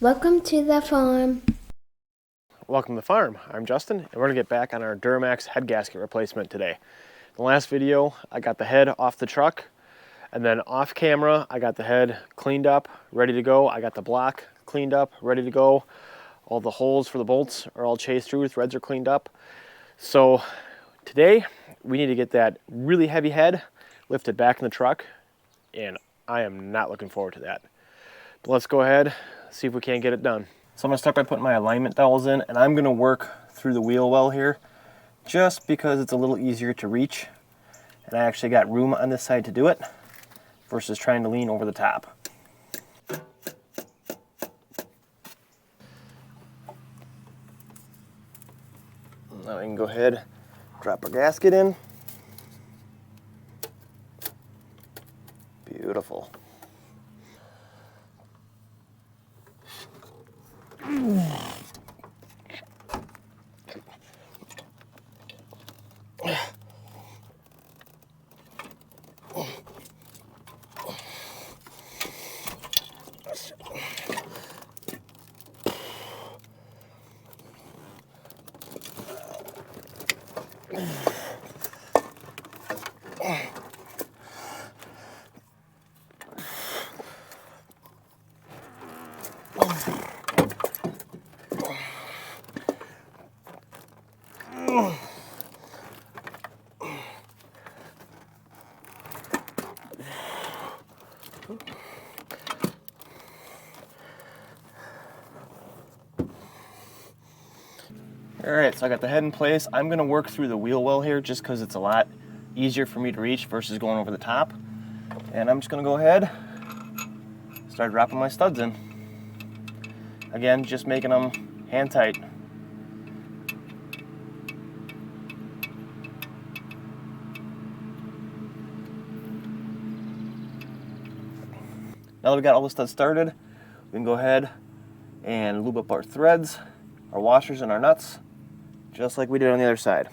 Welcome to the farm. Welcome to the farm. I'm Justin, and we're gonna get back on our Duramax head gasket replacement today. In the last video, I got the head off the truck, and then off camera, I got the head cleaned up, ready to go. I got the block cleaned up, ready to go. All the holes for the bolts are all chased through, threads are cleaned up. So today, we need to get that really heavy head lifted back in the truck, and I am not looking forward to that. But let's go ahead, see if we can't get it done. So I'm gonna start by putting my alignment dowels in, and I'm gonna work through the wheel well here, just because it's a little easier to reach. And I actually got room on this side to do it, versus trying to lean over the top. Now we can go ahead, drop our gasket in. Beautiful. All right, so I got the head in place. I'm gonna work through the wheel well here just because it's a lot easier for me to reach versus going over the top. And I'm just gonna go ahead, start dropping my studs in. Again, just making them hand tight. Now that we got all the studs started, we can go ahead and lube up our threads, our washers, and our nuts, just like we did on the other side.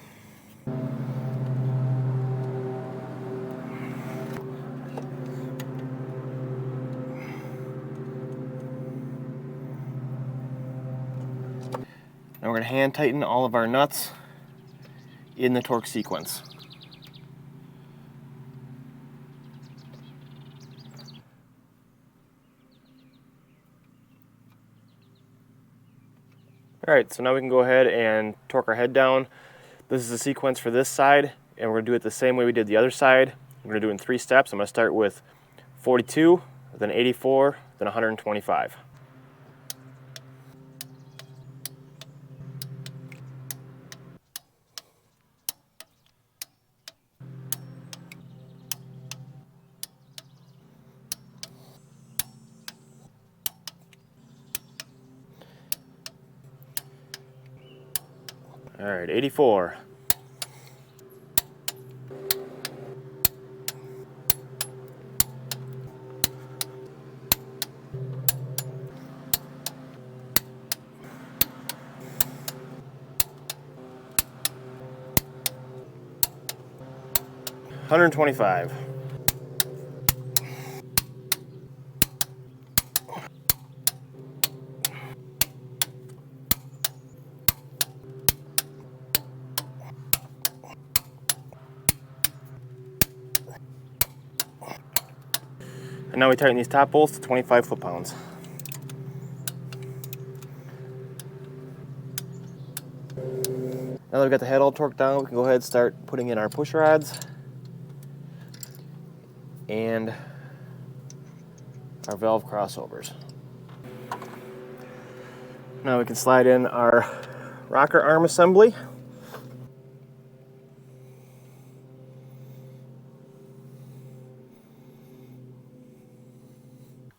Now we're going to hand tighten all of our nuts in the torque sequence. All right, so now we can go ahead and torque our head down. This is the sequence for this side, and we're gonna do it the same way we did the other side. We're gonna do it in 3 steps. I'm gonna start with 42, then 84, then 125. All right, 84. $125. And now we tighten these top bolts to 25 foot-pounds. Now that we've got the head all torqued down, we can go ahead and start putting in our push rods and our valve crossovers. Now we can slide in our rocker arm assembly.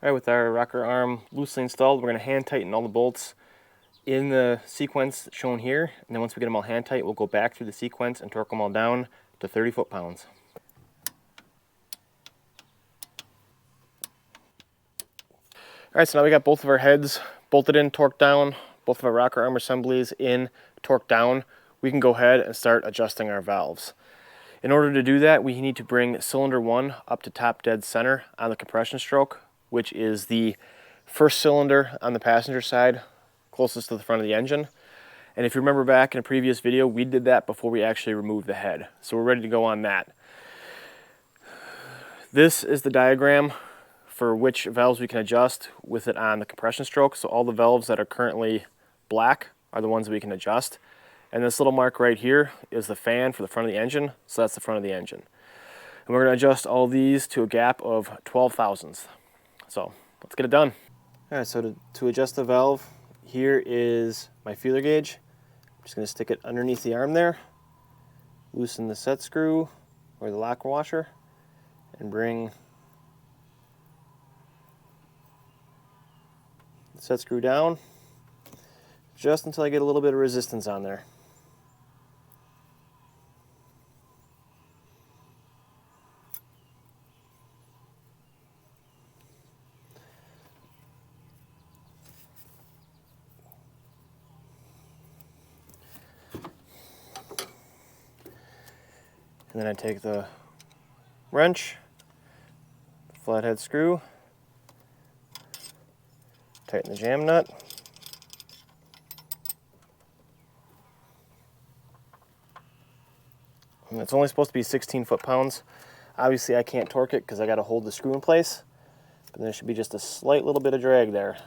All right, with our rocker arm loosely installed, we're going to hand tighten all the bolts in the sequence shown here, and then once we get them all hand tight, we'll go back through the sequence and torque them all down to 30 foot-pounds. All right, so now we got both of our heads bolted in, torqued down, both of our rocker arm assemblies in, torqued down. We can go ahead and start adjusting our valves. In order to do that, we need to bring cylinder 1 up to top dead center on the compression stroke, which is the first cylinder on the passenger side, closest to the front of the engine. And if you remember back in a previous video, we did that before we actually removed the head. So we're ready to go on that. This is the diagram for which valves we can adjust with it on the compression stroke. So all the valves that are currently black are the ones that we can adjust. And this little mark right here is the fan for the front of the engine. So that's the front of the engine. And we're going to adjust all these to a gap of 12 thousandths. So let's get it done. All right, so to adjust the valve, here is my feeler gauge. I'm just going to stick it underneath the arm there, loosen the set screw or the lock washer, and bring the set screw down just until I get a little bit of resistance on there. And then I take the wrench, flathead screw, tighten the jam nut, and it's only supposed to be 16 foot-pounds. Obviously I can't torque it because I got to hold the screw in place, but there should be just a slight little bit of drag there.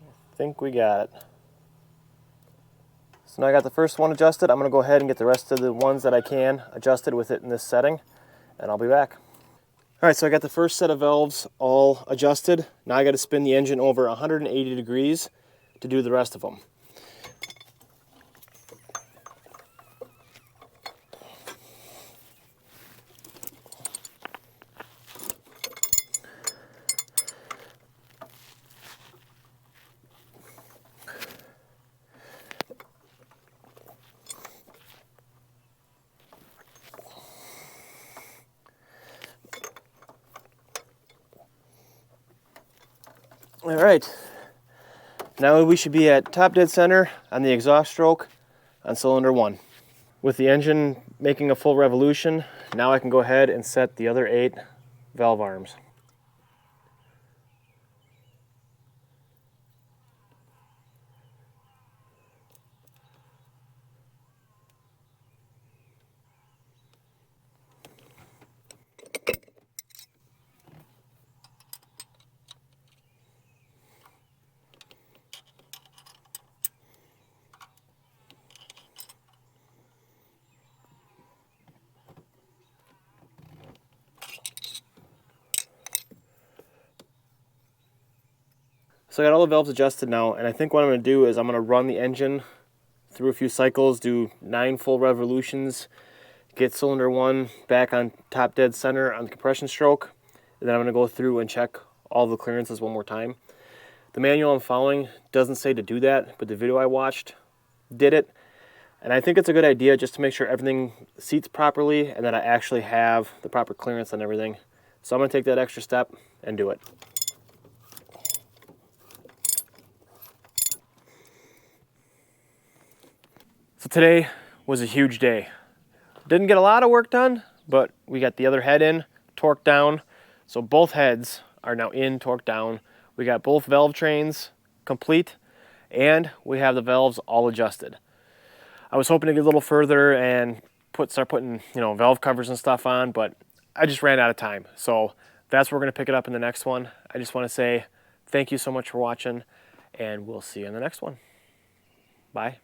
I think we got it. So now I got the first one adjusted. I'm going to go ahead and get the rest of the ones that I can adjusted with it in this setting, and I'll be back. All right, so I got the first set of valves all adjusted. Now I got to spin the engine over 180 degrees to do the rest of them. All right, now we should be at top dead center on the exhaust stroke on cylinder 1. With the engine making a full revolution, now I can go ahead and set the other 8 valve arms. So I got all the valves adjusted now, and I think what I'm going to do is I'm going to run the engine through a few cycles, do 9 full revolutions, get cylinder 1 back on top dead center on the compression stroke, and then I'm going to go through and check all the clearances one more time. The manual I'm following doesn't say to do that, but the video I watched did it, and I think it's a good idea just to make sure everything seats properly and that I actually have the proper clearance on everything. So I'm going to take that extra step and do it. So today was a huge day. Didn't get a lot of work done, but we got the other head in, torqued down. So both heads are now in, torqued down. We got both valve trains complete, and we have the valves all adjusted. I was hoping to get a little further and start putting, valve covers and stuff on, but I just ran out of time. So that's where we're gonna pick it up in the next one. I just wanna say thank you so much for watching, and we'll see you in the next one. Bye.